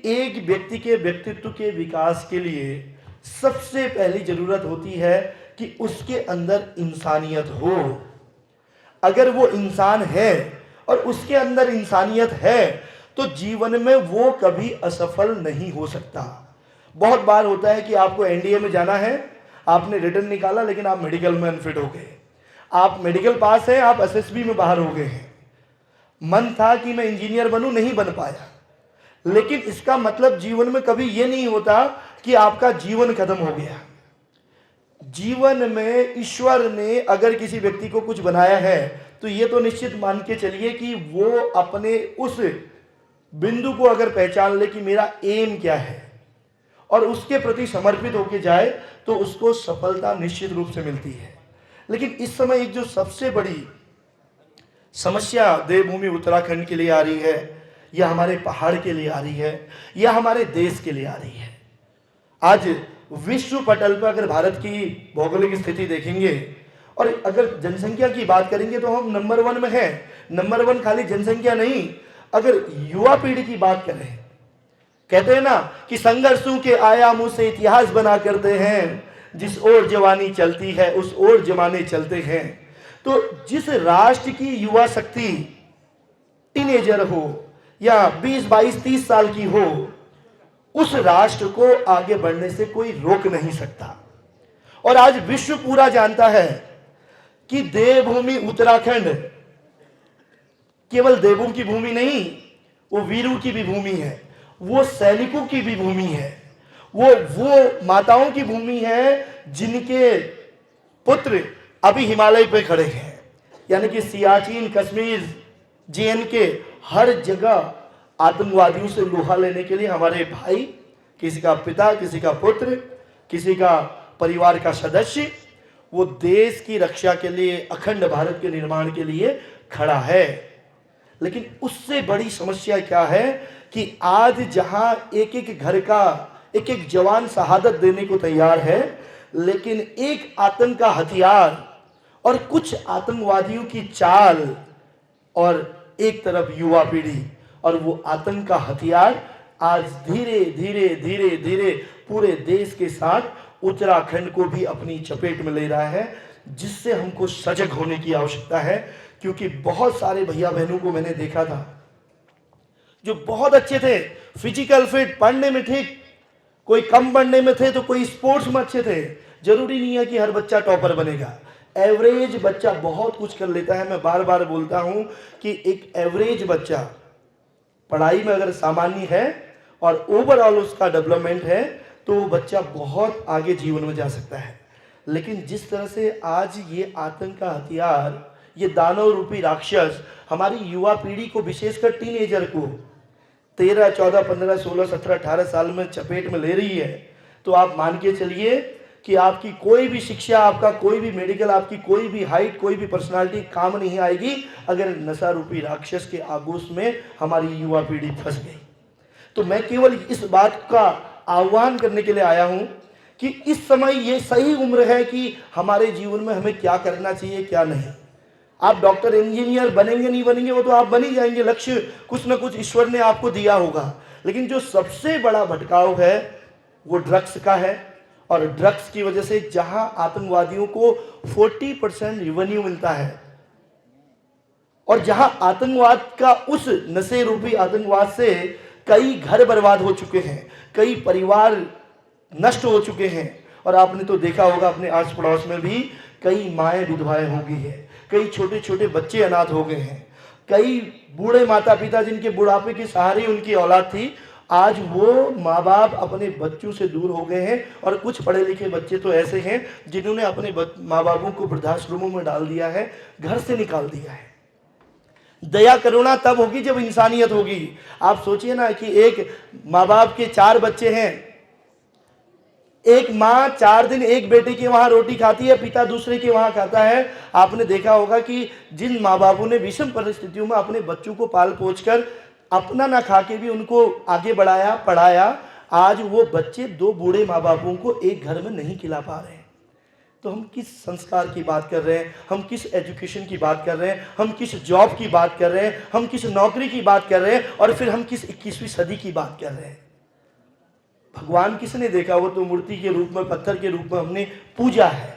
एक व्यक्ति के व्यक्तित्व के विकास के लिए सबसे पहली जरूरत होती है कि उसके अंदर इंसानियत हो। अगर वो इंसान है और उसके अंदर इंसानियत है तो जीवन में वो कभी असफल नहीं हो सकता। बहुत बार होता है कि आपको एनडीए में जाना है, आपने रिटर्न निकाला लेकिन आप मेडिकल में अनफिट हो गए, आप मेडिकल पास हैं, आप एसएसबी में बाहर हो गए हैं, मन था कि मैं इंजीनियर बनूं, नहीं बन पाया। लेकिन इसका मतलब जीवन में कभी यह नहीं होता कि आपका जीवन खत्म हो गया। जीवन में ईश्वर ने अगर किसी व्यक्ति को कुछ बनाया है तो यह तो निश्चित मान के चलिए कि वो अपने उस बिंदु को अगर पहचान ले कि मेरा एम क्या है और उसके प्रति समर्पित होकर जाए तो उसको सफलता निश्चित रूप से मिलती है। लेकिन इस समय एक जो सबसे बड़ी समस्या देवभूमि उत्तराखंड के लिए आ रही है, या हमारे पहाड़ के लिए आ रही है, या हमारे देश के लिए आ रही है। आज विश्व पटल पर अगर भारत की भौगोलिक स्थिति देखेंगे और अगर जनसंख्या की बात करेंगे तो हम नंबर 1 में हैं। नंबर 1 खाली जनसंख्या नहीं, अगर युवा पीढ़ी की बात करें, कहते हैं ना कि संघर्षों के आयामों से इतिहास बना करते हैं, जिस ओर जवानी चलती है उस ओर जमाने चलते हैं। तो जिस राष्ट्र की युवा शक्ति टीनेजर हो या 20, 22, 30 साल की हो, उस राष्ट्र को आगे बढ़ने से कोई रोक नहीं सकता। और आज विश्व पूरा जानता है कि देवभूमि उत्तराखंड केवल देवों की भूमि नहीं, वो वीरों की भी भूमि है, वो सैनिकों की भी भूमि है, वो माताओं की भूमि है जिनके पुत्र अभी हिमालय पे खड़े हैं। यानी कि सियाचिन, कश्मीर, जेएनके, हर जगह आतंकवादियों से लोहा लेने के लिए हमारे भाई, किसी का पिता, किसी का पुत्र, किसी का परिवार का सदस्य, वो देश की रक्षा के लिए, अखंड भारत के निर्माण के लिए खड़ा है। लेकिन उससे बड़ी समस्या क्या है कि आज जहां एक एक घर का एक एक जवान शहादत देने को तैयार है, लेकिन एक आतंक का हथियार और कुछ आतंकवादियों की चाल और एक तरफ युवा पीढ़ी, और वो आतंक का हथियार आज धीरे धीरे धीरे धीरे पूरे देश के साथ उत्तराखंड को भी अपनी चपेट में ले रहा है, जिससे हमको सजग होने की आवश्यकता है। क्योंकि बहुत सारे भैया बहनों को मैंने देखा था जो बहुत अच्छे थे, फिजिकल फिट, पढ़ने में ठीक, कोई कम पढ़ने में थे तो कोई स्पोर्ट्स में अच्छे थे। जरूरी नहीं है कि हर बच्चा टॉपर बनेगा, एवरेज बच्चा बहुत कुछ कर लेता है। मैं बार बार बोलता हूं कि एक एवरेज बच्चा पढ़ाई में अगर सामान्य है और ओवरऑल उसका डेवलपमेंट है तो वो बच्चा बहुत आगे जीवन में जा सकता है। लेकिन जिस तरह से आज ये आतंक का हथियार, ये दानव रूपी राक्षस हमारी युवा पीढ़ी को, विशेषकर टीनेजर को 13, 14, 15, 16, 17, 18 साल में चपेट में ले रही है, तो आप मान के चलिए कि आपकी कोई भी शिक्षा, आपका कोई भी मेडिकल, आपकी कोई भी हाइट, कोई भी पर्सनालिटी काम नहीं आएगी अगर नशा रूपी राक्षस के आगोश में हमारी युवा पीढ़ी फंस गई। तो मैं केवल इस बात का आह्वान करने के लिए आया हूं कि इस समय ये सही उम्र है कि हमारे जीवन में हमें क्या करना चाहिए, क्या नहीं। आप डॉक्टर, इंजीनियर बनेंगे नहीं बनेंगे वो तो आप बन ही जाएंगे, लक्ष्य कुछ ना कुछ ईश्वर ने आपको दिया होगा। लेकिन जो सबसे बड़ा भटकाव है वो ड्रग्स का है, और ड्रग्स की वजह से जहां आतंकवादियों को 40% रेवेन्यू मिलता है, और जहां आतंकवाद का, उस नशे रूपी आतंकवाद से कई घर बर्बाद हो चुके हैं, कई परिवार नष्ट हो चुके हैं। और आपने तो देखा होगा अपने आस पड़ोस में भी कई माएँ विधवाएं हो गई है, कई छोटे छोटे बच्चे अनाथ हो गए हैं, कई बूढ़े माता पिता जिनके बुढ़ापे के सहारे उनकी औलाद थी, आज वो माँ बाप अपने बच्चों से दूर हो गए हैं। और कुछ पढ़े लिखे बच्चे तो ऐसे हैं जिन्होंने अपने माँ बापों को वृद्धाश्रमों में डाल दिया है, घर से निकाल दिया है। दया करुणा तब होगी जब इंसानियत होगी। आप सोचिए ना कि एक माँ बाप के 4 बच्चे हैं, एक माँ 4 दिन एक बेटे के वहां रोटी खाती है, पिता दूसरे के वहां खाता है। आपने देखा होगा कि जिन माँ बापों ने विषम परिस्थितियों में अपने बच्चों को पाल पोछ कर अपना ना खा के भी उनको आगे बढ़ाया, पढ़ाया, आज वो बच्चे 2 बूढ़े माँ बापों को एक घर में नहीं खिला पा रहे हैं। तो हम किस संस्कार की बात कर रहे हैं, हम किस एजुकेशन की बात कर रहे हैं, हम किस जॉब की बात कर रहे हैं, हम किस नौकरी की बात कर रहे हैं, और फिर हम किस 21वीं सदी की बात कर रहे हैं। भगवान किसने देखा? वो तो मूर्ति के रूप में, पत्थर के रूप में हमने पूजा है।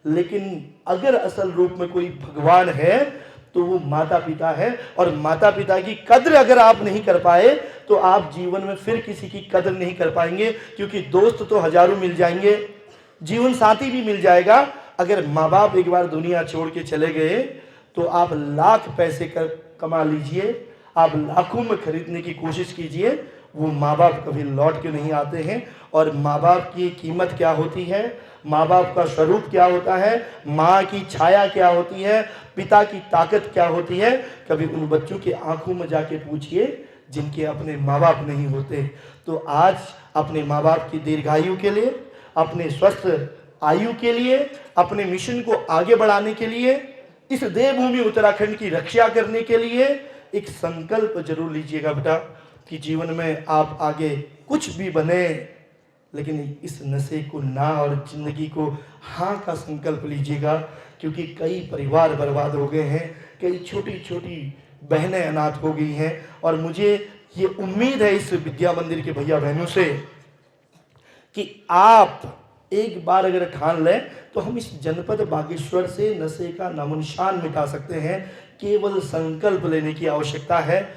लेकिन अगर असल रूप में कोई भगवान है तो वो माता पिता है। और माता पिता की कद्र अगर आप नहीं कर पाए तो आप जीवन में फिर किसी की कद्र नहीं कर पाएंगे, क्योंकि दोस्त तो हजारों मिल जाएंगे, जीवन साथी भी मिल जाएगा। अगर माँ बाप एक बार दुनिया छोड़ के चले गए तो आप लाख पैसे कमा लीजिए, आप लाखों में खरीदने की कोशिश कीजिए, वो माँ बाप कभी लौट के नहीं आते हैं। और माँ बाप की कीमत क्या होती है, माँ बाप का स्वरूप क्या होता है, माँ की छाया क्या होती है, पिता की ताकत क्या होती है, कभी उन बच्चों की आंखों में जाके पूछिए जिनके अपने माँ बाप नहीं होते। तो आज अपने माँ बाप की दीर्घायु के लिए, अपने स्वस्थ आयु के लिए, अपने मिशन को आगे बढ़ाने के लिए, इस देवभूमि उत्तराखंड की रक्षा करने के लिए एक संकल्प जरूर लीजिएगा बेटा, कि जीवन में आप आगे कुछ भी बने, लेकिन इस नशे को ना, और जिंदगी को हाँ का संकल्प लीजिएगा। क्योंकि कई परिवार बर्बाद हो गए हैं, कई छोटी छोटी बहनें अनाथ हो गई हैं। और मुझे ये उम्मीद है इस विद्या मंदिर के भैया बहनों से कि आप एक बार अगर ठान लें तो हम इस जनपद बागेश्वर से नशे का नामोनिशान मिटा सकते हैं। केवल संकल्प लेने की आवश्यकता है।